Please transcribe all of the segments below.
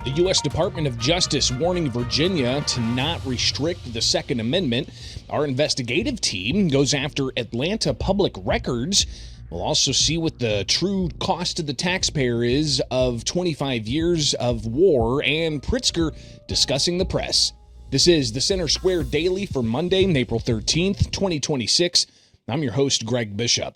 The U.S. Department of Justice warning Virginia to not restrict the Second Amendment. Our investigative team goes after Atlanta Public Records. We'll also see what the true cost to the taxpayer is of 25 years of war, and Pritzker discussing the press. This is the Center Square Daily for Monday, April 13th, 2026. I'm your host, Greg Bishop.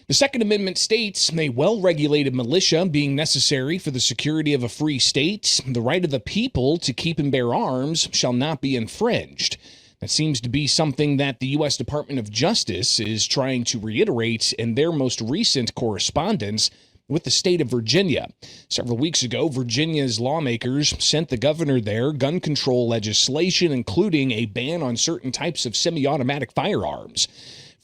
The Second Amendment states a well-regulated militia being necessary for the security of a free state, the right of the people to keep and bear arms shall not be infringed. That seems to be something that the U.S. Department of Justice is trying to reiterate in their most recent correspondence with the state of Virginia. Several weeks ago, Virginia's lawmakers sent the governor there gun control legislation, including a ban on certain types of semi-automatic firearms.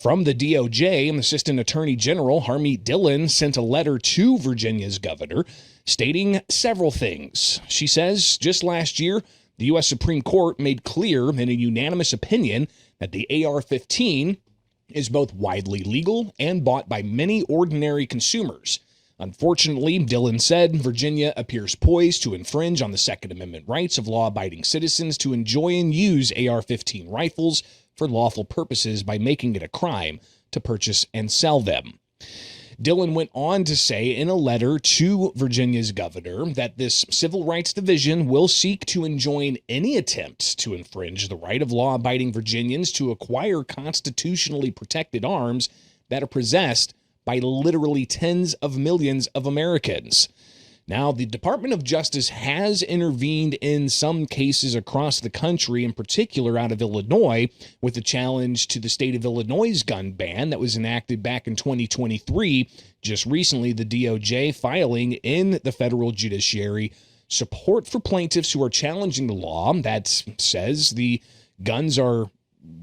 From the DOJ, Assistant Attorney General Harmeet Dillon sent a letter to Virginia's governor stating several things. She says just last year, the U.S. Supreme Court made clear in a unanimous opinion that the AR-15 is both widely legal and bought by many ordinary consumers. Unfortunately, Dillon said, Virginia appears poised to infringe on the Second Amendment rights of law-abiding citizens to enjoy and use AR-15 rifles for lawful purposes by making it a crime to purchase and sell them. Dillon went on to say in a letter to Virginia's governor that this civil rights division will seek to enjoin any attempt to infringe the right of law-abiding Virginians to acquire constitutionally protected arms that are possessed by literally tens of millions of Americans. Now, the Department of Justice has intervened in some cases across the country, in particular out of Illinois, with a challenge to the state of Illinois' gun ban that was enacted back in 2023. Just recently, the DOJ filing in the federal judiciary support for plaintiffs who are challenging the law that says the guns are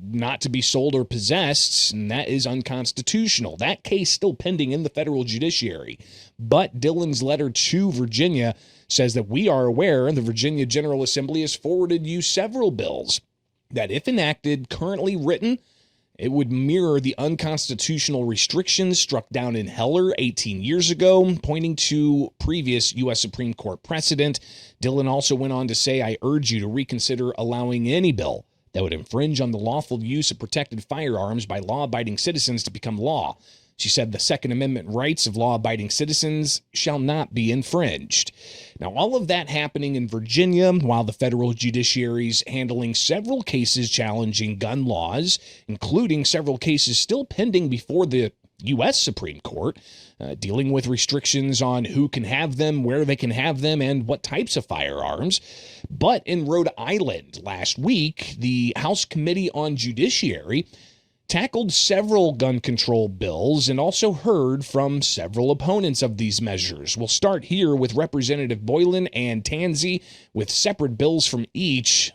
not to be sold or possessed, and that is unconstitutional. That case still pending in the federal judiciary. But Dillon's letter to Virginia says that we are aware the Virginia General Assembly has forwarded you several bills that, if enacted, currently written, it would mirror the unconstitutional restrictions struck down in Heller 18 years ago, pointing to previous U.S. Supreme Court precedent. Dillon also went on to say, I urge you to reconsider allowing any bill that would infringe on the lawful use of protected firearms by law-abiding citizens to become law. She said the Second Amendment rights of law-abiding citizens shall not be infringed. Now, all of that happening in Virginia while the federal judiciary's handling several cases challenging gun laws, including several cases still pending before the U.S. Supreme Court, dealing with restrictions on who can have them, where they can have them, and what types of firearms. But in Rhode Island last week, the House Committee on Judiciary tackled several gun control bills and also heard from several opponents of these measures. We'll start here with Representative Boylan and Tansey with separate bills from each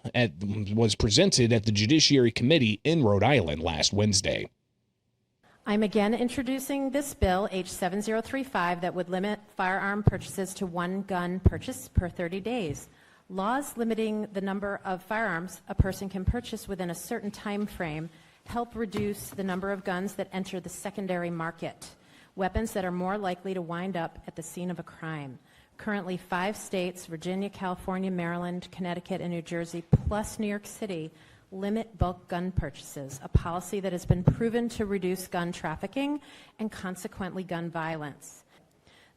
was presented at the Judiciary Committee in Rhode Island last Wednesday. I'm again introducing this bill, H7035, that would limit firearm purchases to one gun purchase per 30 days. Laws limiting the number of firearms a person can purchase within a certain time frame help reduce the number of guns that enter the secondary market, weapons that are more likely to wind up at the scene of a crime. Currently, 5 states, Virginia, California, Maryland, Connecticut, and New Jersey, plus New York City, limit bulk gun purchases, a policy that has been proven to reduce gun trafficking and consequently gun violence.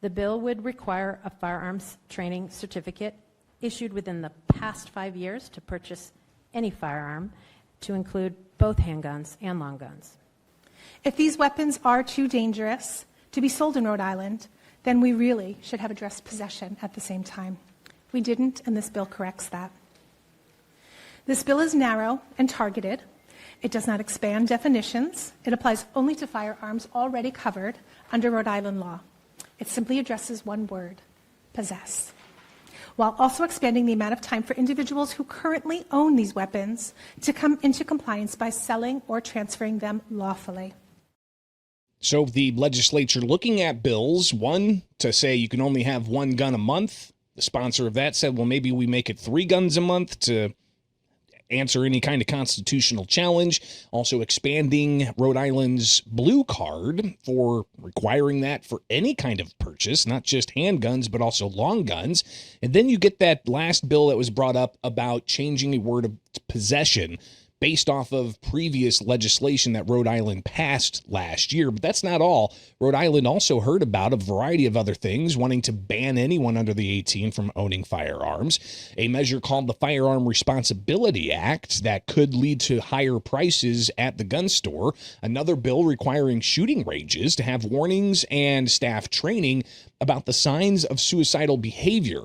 The bill would require a firearms training certificate issued within the past 5 years to purchase any firearm, to include both handguns and long guns. If these weapons are too dangerous to be sold in Rhode Island, then we really should have addressed possession at the same time. We didn't, and this bill corrects that. This bill is narrow and targeted. It does not expand definitions. It applies only to firearms already covered under Rhode Island law. It simply addresses one word, possess, while also expanding the amount of time for individuals who currently own these weapons to come into compliance by selling or transferring them lawfully. So the legislature looking at bills, one to say you can only have one gun a month. The sponsor of that said, well, maybe we make it 3 guns a month to answer any kind of constitutional challenge. Also expanding Rhode Island's blue card for requiring that for any kind of purchase, not just handguns, but also long guns. And then you get that last bill that was brought up about changing a word of possession based off of previous legislation that Rhode Island passed last year. But that's not all. Rhode Island also heard about a variety of other things, wanting to ban anyone under the 18 from owning firearms. A measure called the Firearm Responsibility Act that could lead to higher prices at the gun store. Another bill requiring shooting ranges to have warnings and staff training about the signs of suicidal behavior.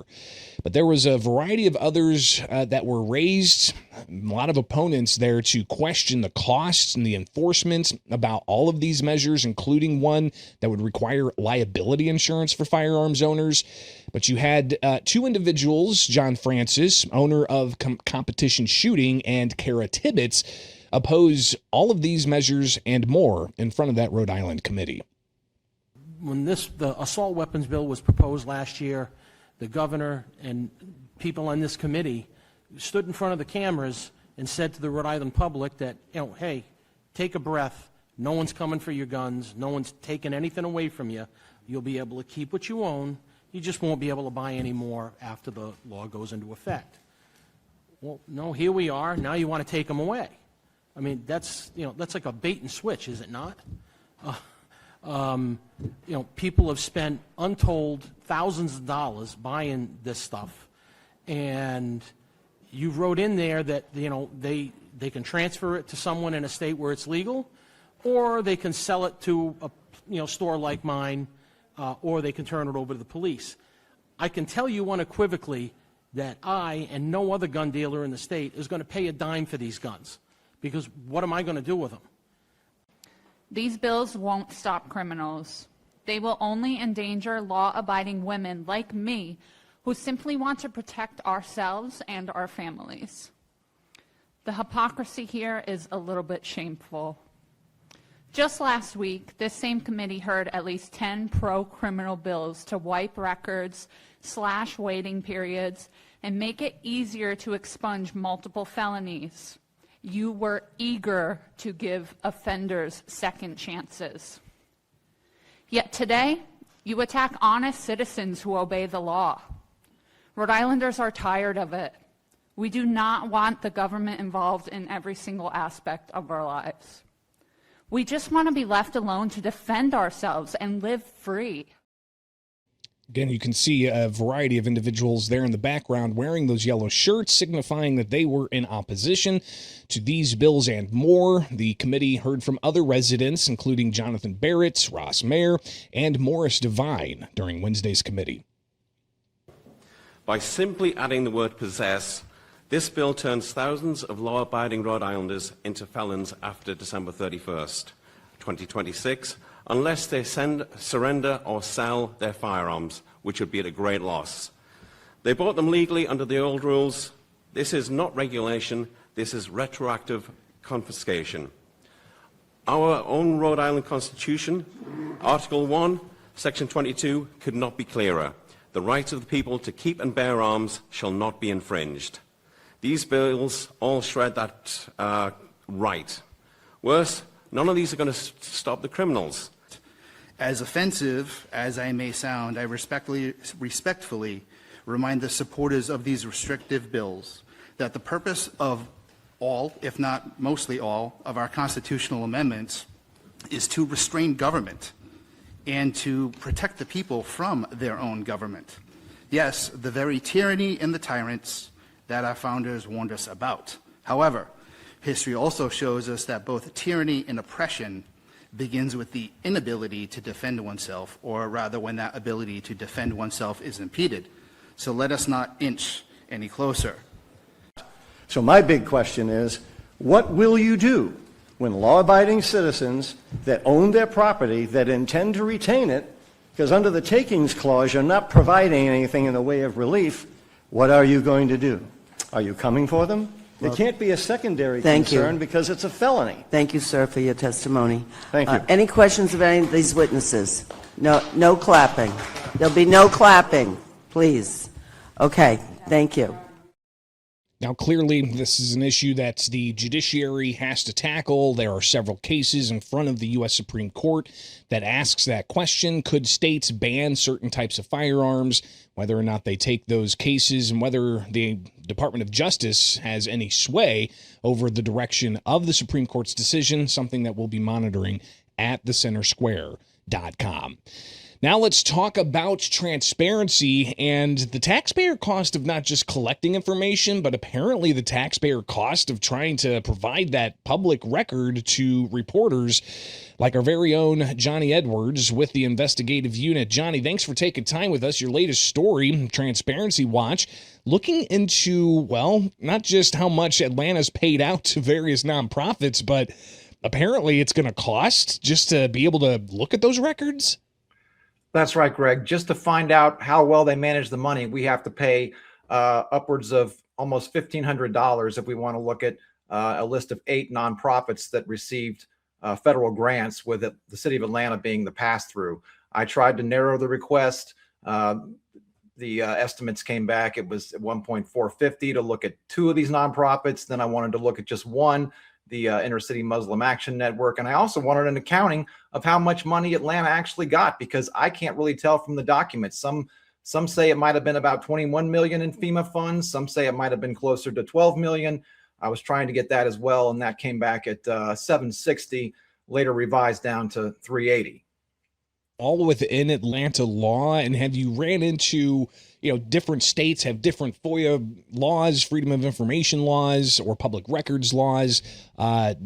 But there was a variety of others that were raised, a lot of opponents there to question the costs and the enforcement about all of these measures, including one that would require liability insurance for firearms owners. But you had two individuals, John Francis, owner of Competition Shooting, and Kara Tibbetts, oppose all of these measures and more in front of that Rhode Island committee. When the assault weapons bill was proposed last year, the governor and people on this committee stood in front of the cameras and said to the Rhode Island public that, hey, take a breath. No one's coming for your guns. No one's taking anything away from you. You'll be able to keep what you own. You just won't be able to buy any more after the law goes into effect. Well, no, here we are. Now you want to take them away. I mean, that's like a bait and switch, is it not? People have spent untold thousands of dollars buying this stuff, and you wrote in there that they can transfer it to someone in a state where it's legal, or they can sell it to a store like mine, or they can turn it over to the police. I can tell you unequivocally that I and no other gun dealer in the state is going to pay a dime for these guns, because what am I going to do with them? These bills won't stop criminals. They will only endanger law-abiding women like me who simply want to protect ourselves and our families. The hypocrisy here is a little bit shameful. Just last week, this same committee heard at least 10 pro-criminal bills to wipe records, slash waiting periods, and make it easier to expunge multiple felonies. You were eager to give offenders second chances. Yet today, you attack honest citizens who obey the law. Rhode Islanders are tired of it. We do not want the government involved in every single aspect of our lives. We just want to be left alone to defend ourselves and live free. Again, you can see a variety of individuals there in the background wearing those yellow shirts, signifying that they were in opposition to these bills and more. The committee heard from other residents, including Jonathan Barrett, Ross Mayer, and Morris Devine during Wednesday's committee. By simply adding the word possess, this bill turns thousands of law-abiding Rhode Islanders into felons after December 31st, 2026, unless they surrender or sell their firearms, which would be at a great loss. They bought them legally under the old rules. This is not regulation. This is retroactive confiscation. Our own Rhode Island Constitution, Article 1, Section 22, could not be clearer. The rights of the people to keep and bear arms shall not be infringed. These bills all shred that right. Worse, none of these are going to stop the criminals. As offensive as I may sound, I respectfully remind the supporters of these restrictive bills that the purpose of all, if not mostly all, of our constitutional amendments is to restrain government and to protect the people from their own government. Yes, the very tyranny and the tyrants that our founders warned us about. However, history also shows us that both tyranny and oppression begins with the inability to defend oneself, or rather when that ability to defend oneself is impeded. So let us not inch any closer. So my big question is, what will you do when law-abiding citizens that own their property, that intend to retain it, because under the takings clause you're not providing anything in the way of relief, what are you going to do? Are you coming for them? It can't be a secondary concern because it's a felony. Thank you, sir, for your testimony. Thank you. Any questions of any of these witnesses? No clapping. There'll be no clapping, please. Okay, thank you. Now, clearly, this is an issue that the judiciary has to tackle. There are several cases in front of the U.S. Supreme Court that asks that question. Could states ban certain types of firearms? Whether or not they take those cases and whether the Department of Justice has any sway over the direction of the Supreme Court's decision, something that we'll be monitoring at thecentersquare.com. Now let's talk about transparency and the taxpayer cost of not just collecting information, but apparently the taxpayer cost of trying to provide that public record to reporters like our very own Johnny Edwards with the investigative unit. Johnny, thanks for taking time with us. Your latest story, Transparency Watch, looking into, well, not just how much Atlanta's paid out to various nonprofits, but apparently it's going to cost just to be able to look at those records. That's right, Greg. Just to find out how well they manage the money, we have to pay upwards of almost $1,500 if we want to look at a list of 8 nonprofits that received federal grants, with the city of Atlanta being the pass-through. I tried to narrow the request. The estimates came back. It was at $1.450 to look at 2 of these nonprofits. Then I wanted to look at just one, the Inner City Muslim Action Network. And I also wanted an accounting of how much money Atlanta actually got, because I can't really tell from the documents. Some say it might have been about 21 million in FEMA funds. Some say it might have been closer to 12 million. I was trying to get that as well, and that came back at 760, later revised down to 380. All within Atlanta law. And have you ran into, different states have different FOIA laws, freedom of information laws, or public records laws,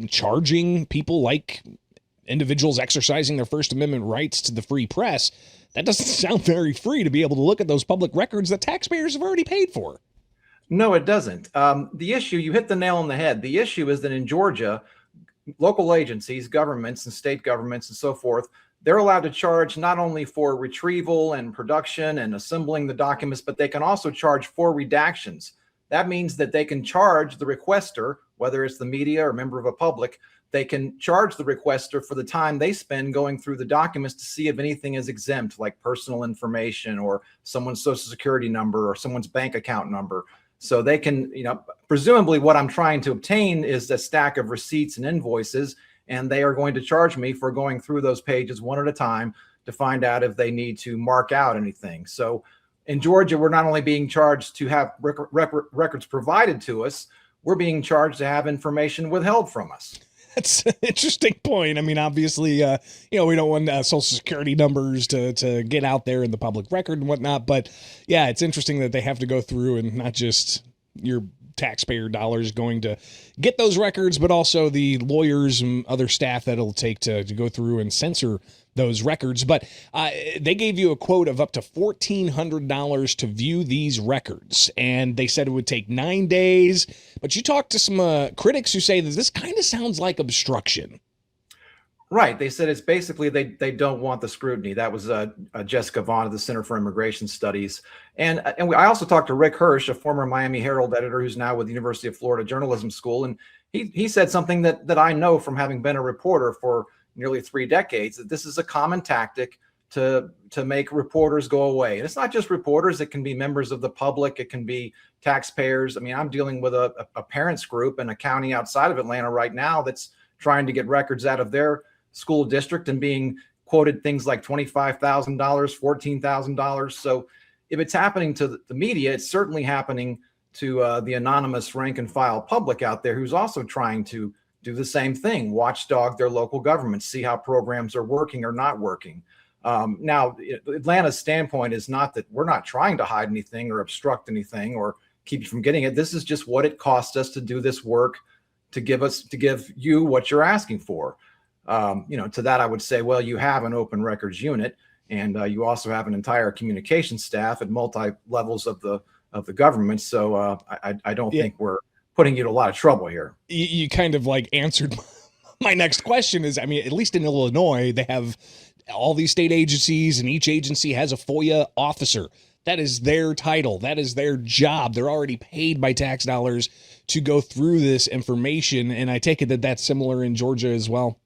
charging people like individuals exercising their First Amendment rights to the free press? That doesn't sound very free to be able to look at those public records that taxpayers have already paid for. No, it doesn't. The issue, you hit the nail on the head. The issue is that in Georgia, local agencies, governments and state governments and so forth, they're allowed to charge not only for retrieval and production and assembling the documents, but they can also charge for redactions. That means that they can charge the requester, whether it's the media or member of a public, they can charge the requester for the time they spend going through the documents to see if anything is exempt, like personal information or someone's social security number or someone's bank account number. So they can, presumably what I'm trying to obtain is a stack of receipts and invoices, and they are going to charge me for going through those pages one at a time to find out if they need to mark out anything. So in Georgia, we're not only being charged to have records provided to us, we're being charged to have information withheld from us. That's an interesting point. I mean, obviously, we don't want social security numbers to get out there in the public record and whatnot. But yeah, it's interesting that they have to go through and not just your taxpayer dollars going to get those records, but also the lawyers and other staff that it'll take to go through and censor those records. But they gave you a quote of up to $1,400 to view these records, and they said it would take 9 days. But you talked to some critics who say that this kind of sounds like obstruction. Right. They said it's basically they don't want the scrutiny. That was Jessica Vaughn of the Center for Immigration Studies. And I also talked to Rick Hirsch, a former Miami Herald editor who's now with the University of Florida Journalism School. And he said something that I know from having been a reporter for nearly 3 decades, that this is a common tactic to make reporters go away. And it's not just reporters. It can be members of the public. It can be taxpayers. I mean, I'm dealing with a parents group in a county outside of Atlanta right now that's trying to get records out of their school district and being quoted things like $25,000, $14,000. So if it's happening to the media, it's certainly happening to the anonymous rank and file public out there who's also trying to do the same thing, watchdog their local governments, see how programs are working or not working. Now, Atlanta's standpoint is not that we're not trying to hide anything or obstruct anything or keep you from getting it. This is just what it costs us to do this work, to give you what you're asking for. To that, I would say, well, you have an open records unit, and you also have an entire communications staff at multi levels of the government. So I don't think we're putting you in a lot of trouble here. You kind of like answered my next question. Is, I mean, at least in Illinois, they have all these state agencies, and each agency has a FOIA officer. That is their title. That is their job. They're already paid by tax dollars to go through this information. And I take it that that's similar in Georgia as well.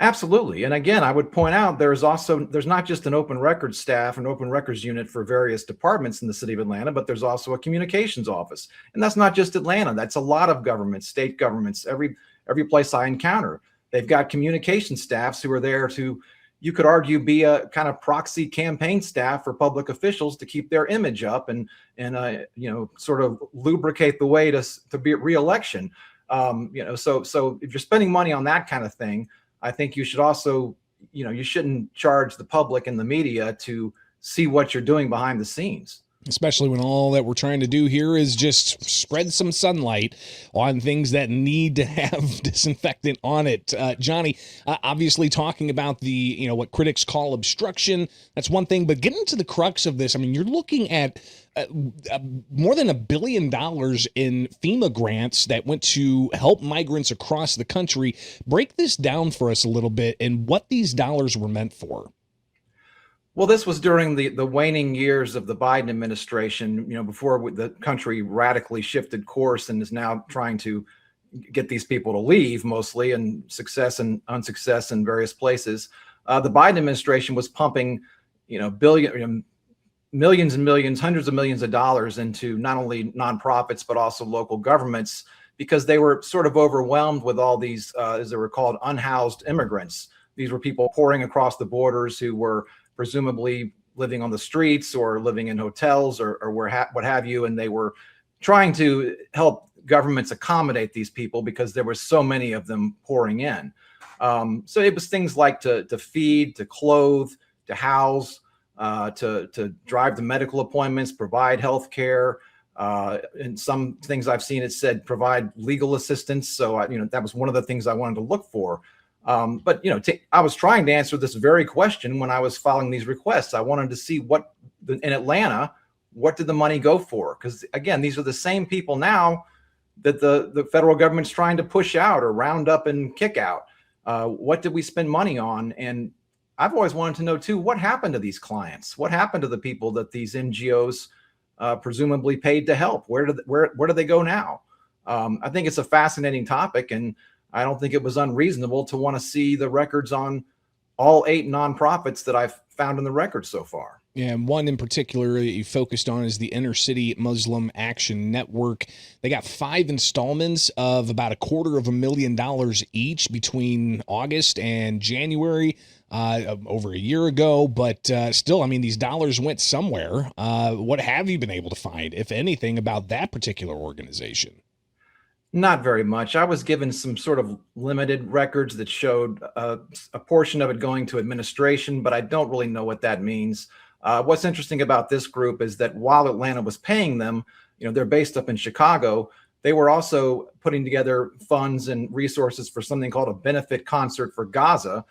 Absolutely. And again, I would point out there's not just an open records staff, an open records unit for various departments in the city of Atlanta, but there's also a communications office. And that's not just Atlanta. That's a lot of governments, state governments, every place I encounter. They've got communication staffs who are there to, you could argue, be a kind of proxy campaign staff for public officials to keep their image up and sort of lubricate the way to be at re-election. So if you're spending money on that kind of thing, I think you should also, you shouldn't charge the public and the media to see what you're doing behind the scenes. Especially when all that we're trying to do here is just spread some sunlight on things that need to have disinfectant on it. Johnny, obviously talking about the, what critics call obstruction, that's one thing, but getting to the crux of this, I mean, you're looking at more than $1 billion in FEMA grants that went to help migrants across the country. Break this down for us a little bit and what these dollars were meant for. Well, this was during the waning years of the Biden administration, before the country radically shifted course and is now trying to get these people to leave mostly, and success and unsuccess in various places. The Biden administration was pumping, millions and millions, hundreds of millions of dollars into not only nonprofits, but also local governments, because they were sort of overwhelmed with all these, as they were called, unhoused immigrants. These were people pouring across the borders who were presumably living on the streets or living in hotels or what have you. And they were trying to help governments accommodate these people because there were so many of them pouring in. So it was things like to feed, to clothe, to house, to drive to medical appointments, provide health care. And some things I've seen, it said provide legal assistance. So, that was one of the things I wanted to look for. But I was trying to answer this very question when I was filing these requests. I wanted to see in Atlanta, what did the money go for? Because again, these are the same people now that the federal government's trying to push out or round up and kick out. What did we spend money on? And I've always wanted to know too, what happened to these clients? What happened to the people that these NGOs presumably paid to help? Where do they go now? I think it's a fascinating topic, and I don't think it was unreasonable to want to see the records on all 8 nonprofits that I've found in the records so far. Yeah, and one in particular that you focused on is the Inner City Muslim Action Network. They got 5 installments of about $250,000 each between August and January, over a year ago. But still, I mean, these dollars went somewhere. What have you been able to find, if anything, about that particular organization? Not very much. I was given some sort of limited records that showed a portion of it going to administration, but I don't really know what that means. What's interesting about this group is that while Atlanta was paying them, they're based up in Chicago, they were also putting together funds and resources for something called a benefit concert for Gaza.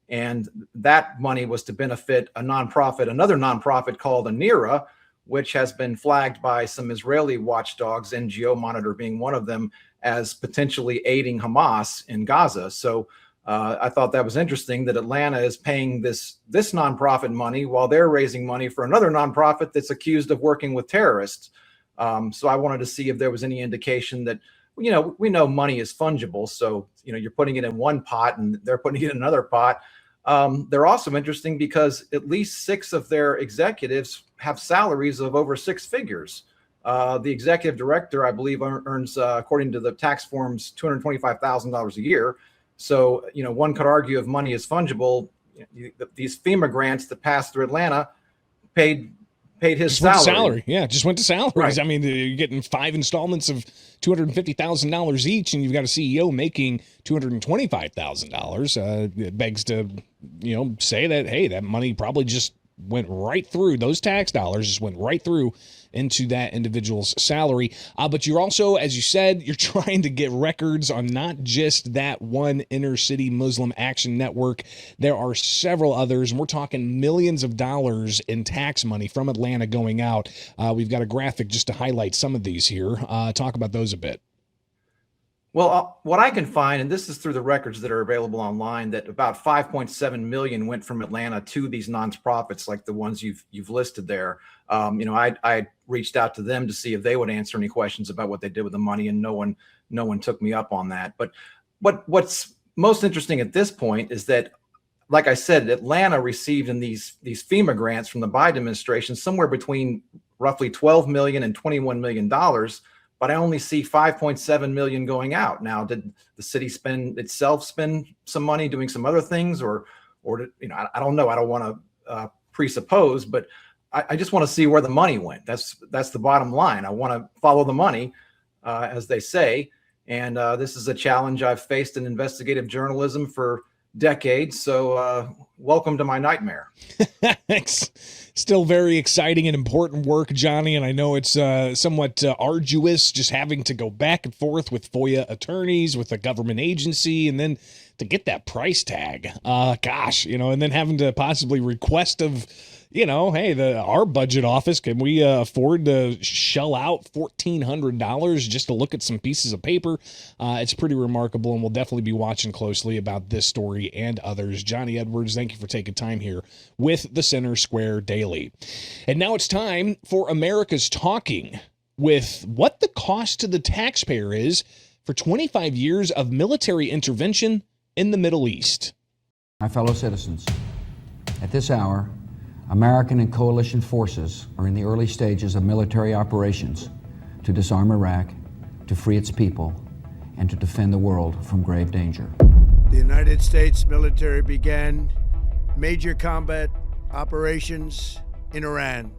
And that money was to benefit another nonprofit called ANIRA, which has been flagged by some Israeli watchdogs, NGO Monitor being one of them, as potentially aiding Hamas in Gaza. So I thought that was interesting that Atlanta is paying this nonprofit money while they're raising money for another nonprofit that's accused of working with terrorists. So I wanted to see if there was any indication that, we know money is fungible. So, you're putting it in one pot and they're putting it in another pot. They're also interesting because at least 6 of their executives have salaries of over 6 figures. The executive director, I believe, earns, according to the tax forms, $225,000 a year. So, one could argue if money is fungible, these FEMA grants that passed through Atlanta paid his salary. Yeah, just went to salaries. Right. I mean, you're getting 5 installments of $250,000 each, and you've got a CEO making $225,000. It begs to, say that, hey, that money probably just went right through, those tax dollars just went right through into that individual's salary. But you're also, as you said, you're trying to get records on not just that one Inner City Muslim Action Network. There are several others, and we're talking millions of dollars in tax money from Atlanta going out. We've got a graphic just to highlight some of these here. Talk about those a bit. Well, what I can find, and this is through the records that are available online, that about 5.7 million went from Atlanta to these nonprofits like the ones you've listed there. I reached out to them to see if they would answer any questions about what they did with the money, and no one took me up on that. But what's most interesting at this point is that, like I said, Atlanta received in these FEMA grants from the Biden administration somewhere between roughly $12 million and $21 million, but I only see $5.7 million going out. Now, did the city spend some money doing some other things, or did, I don't know. I don't want to presuppose, but I just want to see where the money went. That's the bottom line. I want to follow the money, as they say. And this is a challenge I've faced in investigative journalism for decades. So welcome to my nightmare. It's still very exciting and important work, Johnny. And I know it's somewhat arduous just having to go back and forth with FOIA attorneys, with a government agency, and then to get that price tag. And then having to possibly request of, hey, our budget office, can we afford to shell out $1,400 just to look at some pieces of paper? It's pretty remarkable, and we'll definitely be watching closely about this story and others. Johnny Edwards, thank you for taking time here with the Center Square Daily. And now it's time for America's Talking, with what the cost to the taxpayer is for 25 years of military intervention in the Middle East. My fellow citizens, at this hour, American and coalition forces are in the early stages of military operations to disarm Iraq, to free its people, and to defend the world from grave danger. The United States military began major combat operations in Iran.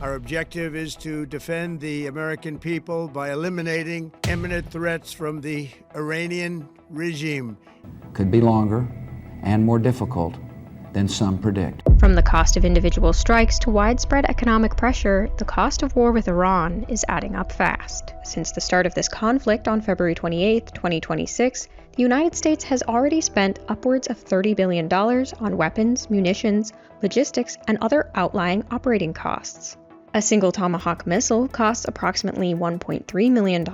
Our objective is to defend the American people by eliminating imminent threats from the Iranian regime. Could be longer and more difficult than some predict. From the cost of individual strikes to widespread economic pressure, the cost of war with Iran is adding up fast. Since the start of this conflict on February 28, 2026, the United States has already spent upwards of $30 billion on weapons, munitions, logistics, and other outlying operating costs. A single Tomahawk missile costs approximately $1.3 million,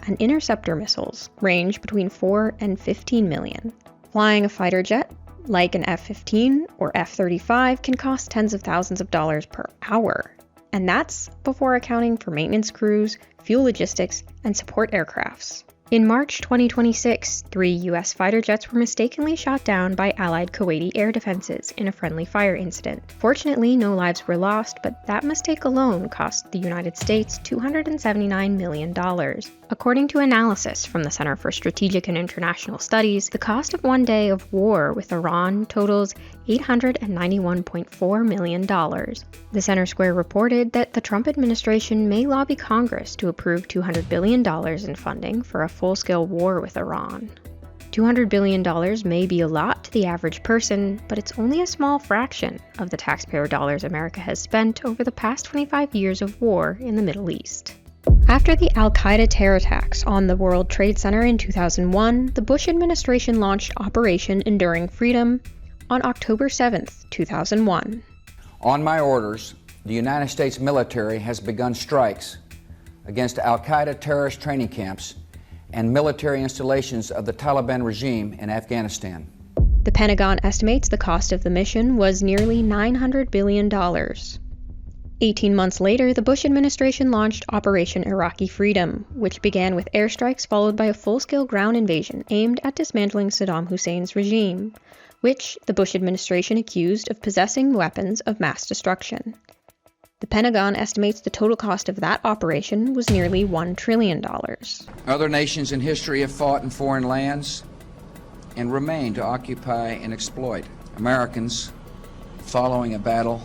and interceptor missiles range between $4 and $15 million. Flying a fighter jet, like an F-15 or F-35, can cost tens of thousands of dollars per hour. And that's before accounting for maintenance crews, fuel logistics, and support aircrafts. In March 2026, 3 U.S. fighter jets were mistakenly shot down by Allied Kuwaiti air defenses in a friendly fire incident. Fortunately, no lives were lost, but that mistake alone cost the United States $279 million. According to analysis from the Center for Strategic and International Studies, the cost of one day of war with Iran totals $891.4 million. The Center Square reported that the Trump administration may lobby Congress to approve $200 billion in funding for a full-scale war with Iran. $200 billion may be a lot to the average person, but it's only a small fraction of the taxpayer dollars America has spent over the past 25 years of war in the Middle East. After the al-Qaeda terror attacks on the World Trade Center in 2001, the Bush administration launched Operation Enduring Freedom on October 7, 2001. On my orders, the United States military has begun strikes against al-Qaeda terrorist training camps and military installations of the Taliban regime in Afghanistan. The Pentagon estimates the cost of the mission was nearly $900 billion. 18 months later, the Bush administration launched Operation Iraqi Freedom, which began with airstrikes followed by a full-scale ground invasion aimed at dismantling Saddam Hussein's regime, which the Bush administration accused of possessing weapons of mass destruction. The Pentagon estimates the total cost of that operation was nearly $1 trillion. Other nations in history have fought in foreign lands and remain to occupy and exploit. Americans, following a battle,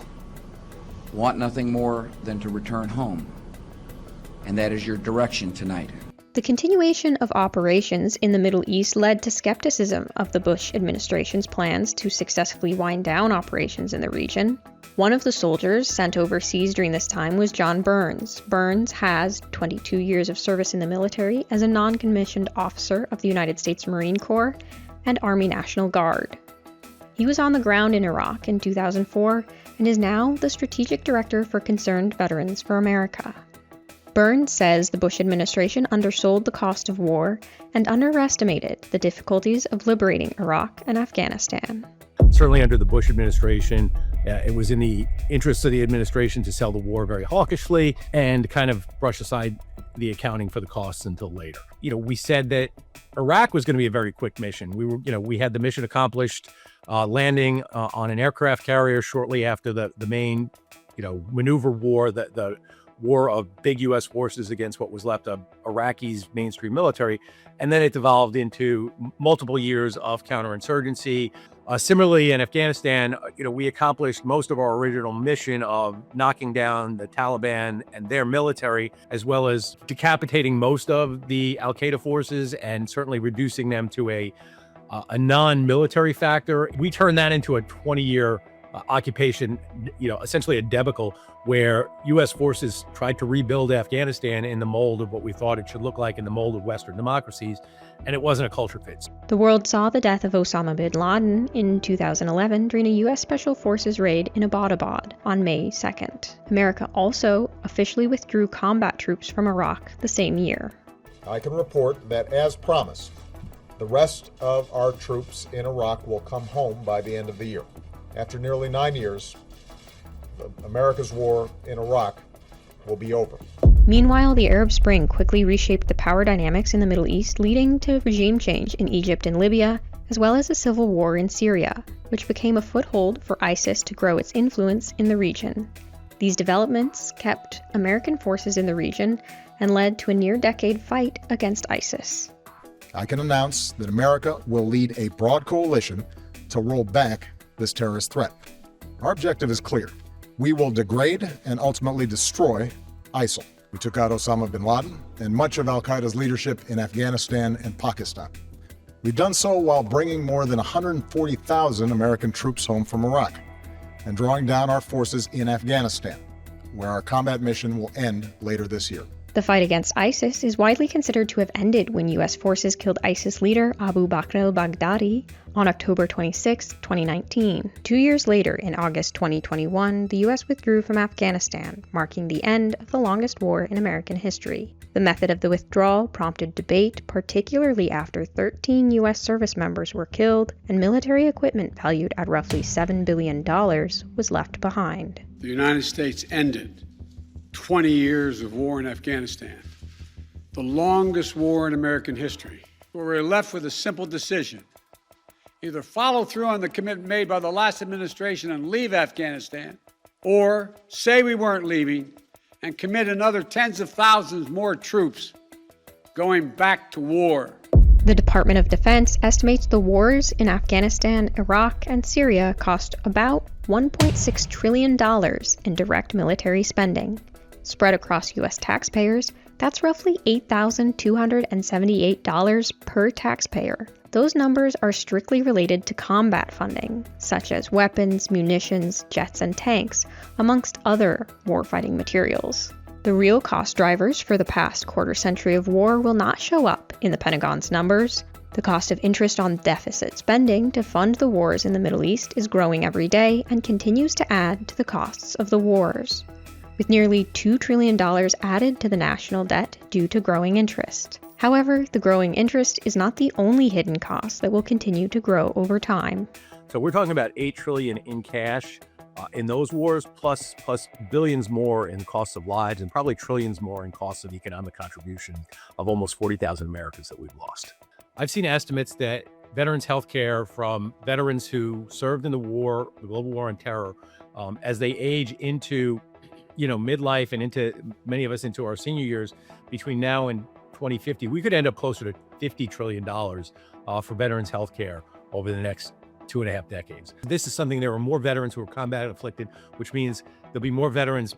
want nothing more than to return home. And that is your direction tonight. The continuation of operations in the Middle East led to skepticism of the Bush administration's plans to successfully wind down operations in the region. One of the soldiers sent overseas during this time was John Burns. Burns has 22 years of service in the military as a non-commissioned officer of the United States Marine Corps and Army National Guard. He was on the ground in Iraq in 2004 and is now the Strategic Director for Concerned Veterans for America. Burns says the Bush administration undersold the cost of war and underestimated the difficulties of liberating Iraq and Afghanistan. Certainly under the Bush administration, it was in the interests of the administration to sell the war very hawkishly and kind of brush aside the accounting for the costs until later. We said that Iraq was going to be a very quick mission. We had the mission accomplished, landing on an aircraft carrier shortly after the main, maneuver war, the war of big U.S. forces against what was left of Iraqi's mainstream military. And then it devolved into multiple years of counterinsurgency. Similarly, in Afghanistan, we accomplished most of our original mission of knocking down the Taliban and their military, as well as decapitating most of the al-Qaeda forces and certainly reducing them to a non-military factor. We turned that into a 20-year occupation, essentially a debacle, where U.S. forces tried to rebuild Afghanistan in the mold of what we thought it should look like in the mold of Western democracies, and it wasn't a culture fit. The world saw the death of Osama bin Laden in 2011 during a U.S. Special Forces raid in Abbottabad on May 2nd. America also officially withdrew combat troops from Iraq the same year. I can report that, as promised, the rest of our troops in Iraq will come home by the end of the year. After nearly 9 years, America's war in Iraq will be over. Meanwhile, the Arab Spring quickly reshaped the power dynamics in the Middle East, leading to regime change in Egypt and Libya, as well as a civil war in Syria, which became a foothold for ISIS to grow its influence in the region. These developments kept American forces in the region and led to a near-decade fight against ISIS. I can announce that America will lead a broad coalition to roll back this terrorist threat. Our objective is clear. We will degrade and ultimately destroy ISIL. We took out Osama bin Laden and much of al-Qaeda's leadership in Afghanistan and Pakistan. We've done so while bringing more than 140,000 American troops home from Iraq and drawing down our forces in Afghanistan, where our combat mission will end later this year. The fight against ISIS is widely considered to have ended when U.S. forces killed ISIS leader Abu Bakr al-Baghdadi on October 26, 2019. 2 years later, in August 2021, the U.S. withdrew from Afghanistan, marking the end of the longest war in American history. The method of the withdrawal prompted debate, particularly after 13 U.S. service members were killed and military equipment valued at roughly $7 billion was left behind. The United States ended 20 years of war in Afghanistan, the longest war in American history, where we're left with a simple decision. Either follow through on the commitment made by the last administration and leave Afghanistan, or say we weren't leaving and commit another tens of thousands more troops going back to war. The Department of Defense estimates the wars in Afghanistan, Iraq, and Syria cost about $1.6 trillion in direct military spending. Spread across U.S. taxpayers, that's roughly $8,278 per taxpayer. Those numbers are strictly related to combat funding, such as weapons, munitions, jets, and tanks, amongst other warfighting materials. The real cost drivers for the past quarter century of war will not show up in the Pentagon's numbers. The cost of interest on deficit spending to fund the wars in the Middle East is growing every day and continues to add to the costs of the wars, with nearly $2 trillion added to the national debt due to growing interest. However, the growing interest is not the only hidden cost that will continue to grow over time. So we're talking about $8 trillion in cash in those wars, plus billions more in costs of lives, and probably trillions more in costs of economic contribution of almost 40,000 Americans that we've lost. I've seen estimates that veterans' health care from veterans who served in the war, the global war on terror, as they age into midlife and into many of us into our senior years, between now and 2050, we could end up closer to $50 trillion for veterans' health care over the next 2.5 decades. This is something, there are more veterans who are combat afflicted, which means there'll be more veterans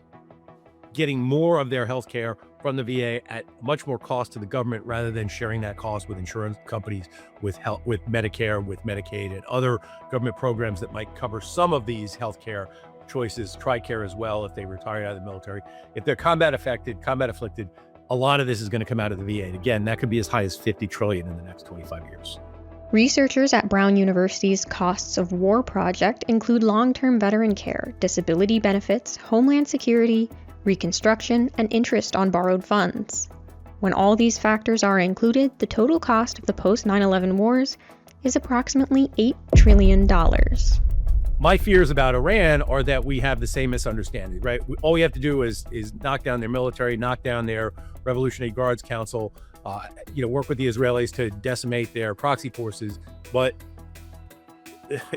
getting more of their health care from the VA at much more cost to the government, rather than sharing that cost with insurance companies, with Medicare, with Medicaid, and other government programs that might cover some of these health care choices, TRICARE as well, if they retired out of the military. If they're combat afflicted, a lot of this is going to come out of the VA. And again, that could be as high as $50 trillion in the next 25 years. Researchers at Brown University's Costs of War project include long-term veteran care, disability benefits, homeland security, reconstruction, and interest on borrowed funds. When all these factors are included, the total cost of the post-9/11 wars is approximately $8 trillion. My fears about Iran are that we have the same misunderstanding, right? All we have to do is knock down their military, knock down their Revolutionary Guards Council, work with the Israelis to decimate their proxy forces. But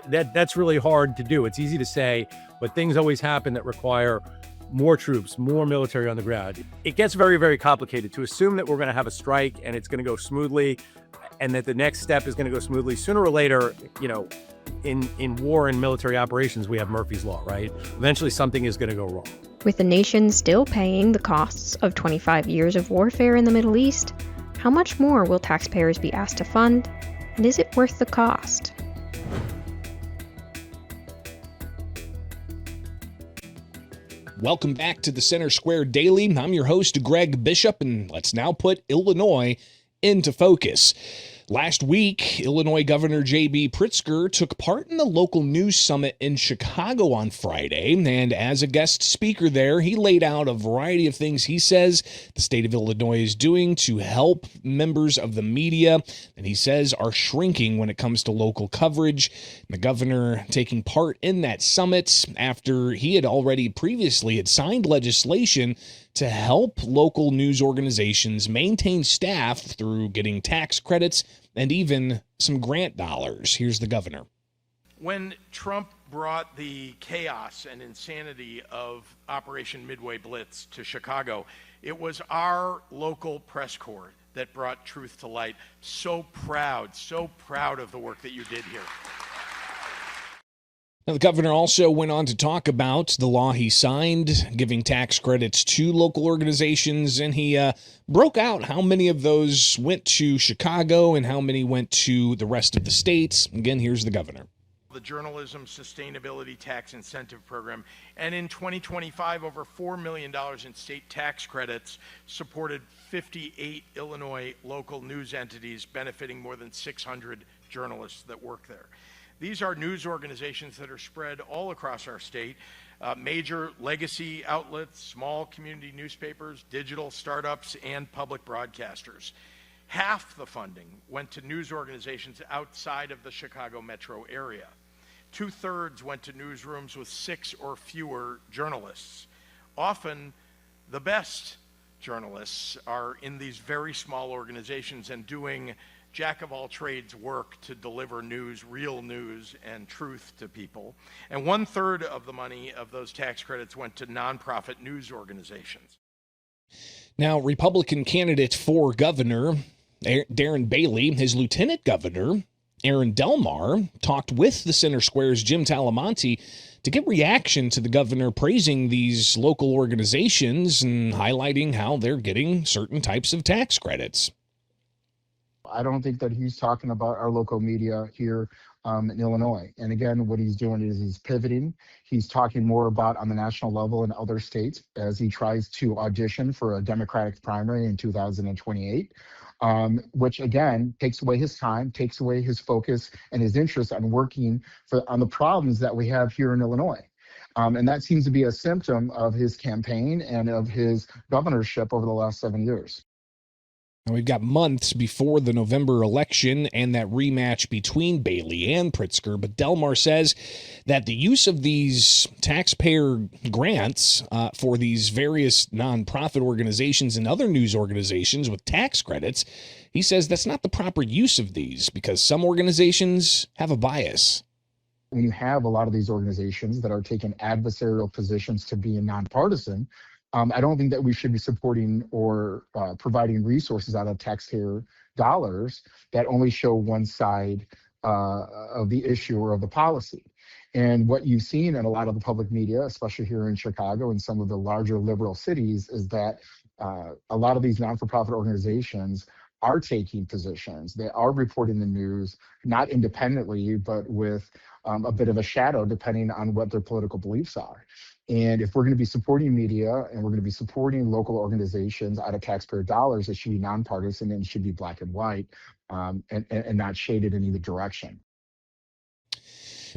that's really hard to do. It's easy to say, but things always happen that require more troops, more military on the ground. It gets very, very complicated to assume that we're going to have a strike and it's going to go smoothly and that the next step is going to go smoothly. Sooner or later, in war and military operations, we have Murphy's Law, right? Eventually something is going to go wrong. With the nation still paying the costs of 25 years of warfare in the Middle East, how much more will taxpayers be asked to fund, and is it worth the cost? Welcome back to the Center Square Daily. I'm your host, Greg Bishop, and let's now put Illinois into focus. Last week, Illinois Governor J.B. Pritzker took part in the local news summit in Chicago on Friday, and as a guest speaker there, he laid out a variety of things he says the state of Illinois is doing to help members of the media, and he says are shrinking when it comes to local coverage. The governor taking part in that summit after he had already previously had signed legislation to help local news organizations maintain staff through getting tax credits and even some grant dollars. Here's the governor. When Trump brought the chaos and insanity of Operation Midway Blitz to Chicago, it was our local press corps that brought truth to light. So proud of the work that you did here. Now, the governor also went on to talk about the law he signed, giving tax credits to local organizations, and he broke out how many of those went to Chicago and how many went to the rest of the states. Again, here's the governor. The Journalism Sustainability Tax Incentive Program, and in 2025, over $4 million in state tax credits supported 58 Illinois local news entities, benefiting more than 600 journalists that work there. These are news organizations that are spread all across our state, major legacy outlets, small community newspapers, digital startups, and public broadcasters. Half the funding went to news organizations outside of the Chicago metro area. 2/3 went to newsrooms with 6 or fewer journalists. Often, the best journalists are in these very small organizations and doing jack-of-all-trades work to deliver news, real news, and truth to people. And 1/3 of the money of those tax credits went to nonprofit news organizations. Now, Republican candidate for governor, Darren Bailey, his lieutenant governor, Aaron Delmar, talked with the Center Square's Jim Talamonte to get reaction to the governor praising these local organizations and highlighting how they're getting certain types of tax credits. I don't think that he's talking about our local media here in Illinois. And again, what he's doing is he's pivoting. He's talking more about on the national level in other states as he tries to audition for a Democratic primary in 2028, which again takes away his time, takes away his focus and his interest on working on the problems that we have here in Illinois. And that seems to be a symptom of his campaign and of his governorship over the last 7 years. Now, we've got months before the November election and that rematch between Bailey and Pritzker, but Delmar says that the use of these taxpayer grants for these various nonprofit organizations and other news organizations with tax credits, he says that's not the proper use of these because some organizations have a bias. When you have a lot of these organizations that are taking adversarial positions to be nonpartisan, I don't think that we should be supporting or providing resources out of taxpayer dollars that only show one side of the issue or of the policy. And what you've seen in a lot of the public media, especially here in Chicago and some of the larger liberal cities, is that a lot of these non-for-profit organizations are taking positions. They are reporting the news, not independently, but with a bit of a shadow, depending on what their political beliefs are. And if we're going to be supporting media and we're going to be supporting local organizations out of taxpayer dollars, it should be nonpartisan and it should be black and white and not shaded in either direction.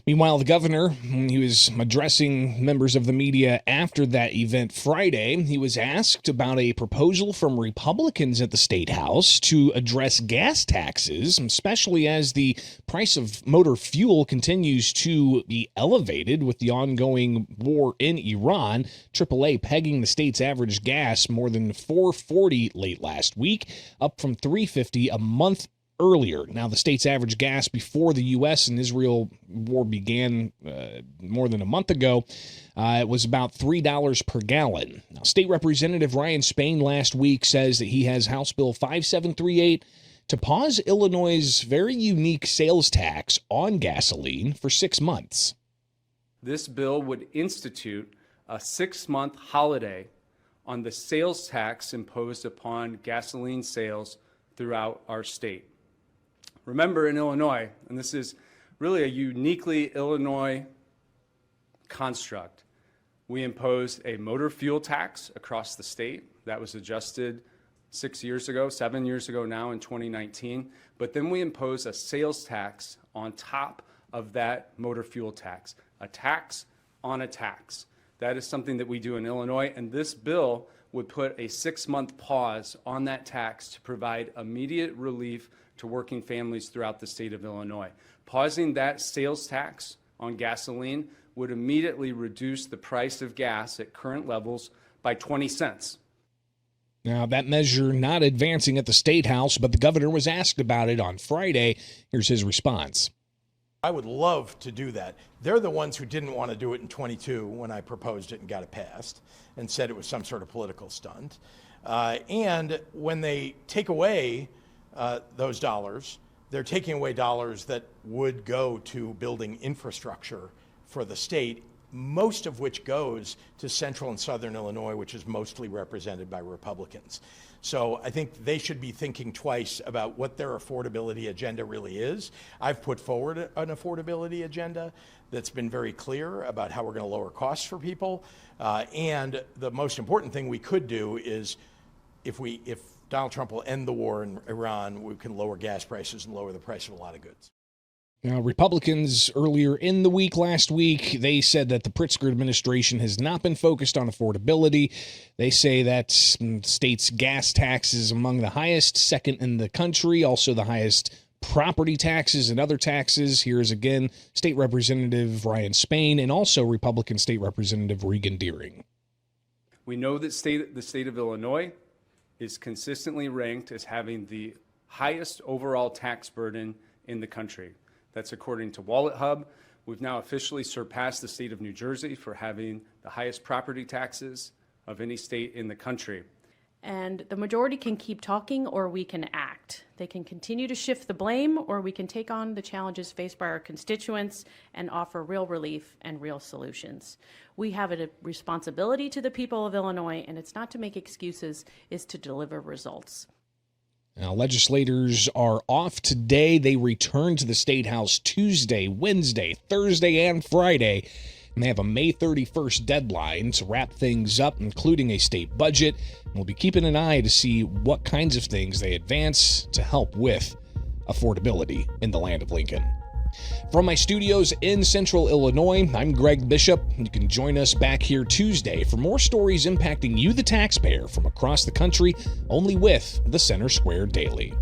Meanwhile, the governor, when he was addressing members of the media after that event Friday, he was asked about a proposal from Republicans at the State House to address gas taxes, especially as the price of motor fuel continues to be elevated with the ongoing war in Iran. AAA pegging the state's average gas more than $4.40 late last week, up from $3.50 a month earlier. Now, the state's average gas before the U.S. and Israel war began more than a month ago, it was about $3 per gallon. Now, State Representative Ryan Spain last week says that he has House Bill 5738 to pause Illinois' very unique sales tax on gasoline for 6 months. This bill would institute a 6-month holiday on the sales tax imposed upon gasoline sales throughout our state. Remember, in Illinois, and this is really a uniquely Illinois construct, we imposed a motor fuel tax across the state. That was adjusted 7 years ago now in 2019. But then we imposed a sales tax on top of that motor fuel tax, a tax on a tax. That is something that we do in Illinois, and this bill would put a 6-month pause on that tax to provide immediate relief to working families throughout the state of Illinois. Pausing that sales tax on gasoline would immediately reduce the price of gas at current levels by 20 cents. Now, that measure not advancing at the State House, but the governor was asked about it on Friday. Here's his response. I would love to do that. They're the ones who didn't want to do it in 22 when I proposed it and got it passed and said it was some sort of political stunt. And when they take away those dollars, they're taking away dollars that would go to building infrastructure for the state, most of which goes to central and southern Illinois, which is mostly represented by Republicans. So I think they should be thinking twice about what their affordability agenda really is. I've put forward an affordability agenda that's been very clear about how we're going to lower costs for people. And the most important thing we could do is if Donald Trump will end the war in Iran, we can lower gas prices and lower the price of a lot of goods. Now, Republicans earlier in the week, last week, they said that the Pritzker administration has not been focused on affordability. They say that state's gas taxes among the highest, second in the country, also the highest property taxes and other taxes. Here's again State Representative Ryan Spain and also Republican State Representative Regan Deering. We know that the state of Illinois is consistently ranked as having the highest overall tax burden in the country. That's according to Wallet Hub. We've now officially surpassed the state of New Jersey for having the highest property taxes of any state in the country. And the majority can keep talking or we can act. They can continue to shift the blame or we can take on the challenges faced by our constituents and offer real relief and real solutions. We have a responsibility to the people of Illinois, and it's not to make excuses, it's to deliver results. Now, legislators are off today. They return to the State House Tuesday, Wednesday, Thursday, and Friday. And they have a May 31st deadline to wrap things up, including a state budget. And we'll be keeping an eye to see what kinds of things they advance to help with affordability in the land of Lincoln. From my studios in Central Illinois, I'm Greg Bishop. You can join us back here Tuesday for more stories impacting you, the taxpayer, from across the country, only with the Center Square Daily.